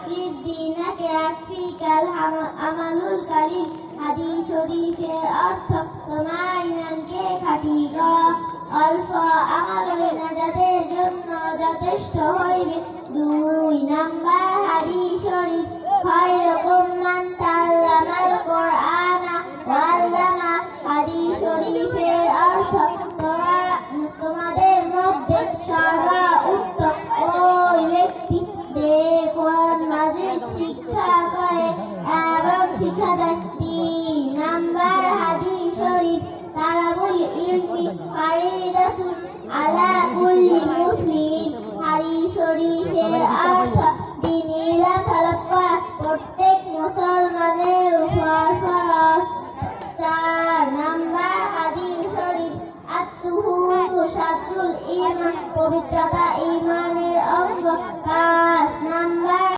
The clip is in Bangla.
ফিদ্দিনাকে আকফিকাল আমালুল কালিল। হাদিস শরীফের অর্থ তোমার ঈমানকে খাঁটি করা, অল্প আমলই নাজাতের জন্য যথেষ্ট হইবে। 2 নাম্বার হাদিস শরীফ, খায়রুকুম মান তাআল্লামাল কুরআনা ওয়া আল্লামা। হাদিস শরীফের অর্থ তোমাদের মধ্যে সর্বোত্তম ওই ব্যক্তি যে কোরআন মাজিদ শিক্ষা করে এবং শিক্ষা দেয়।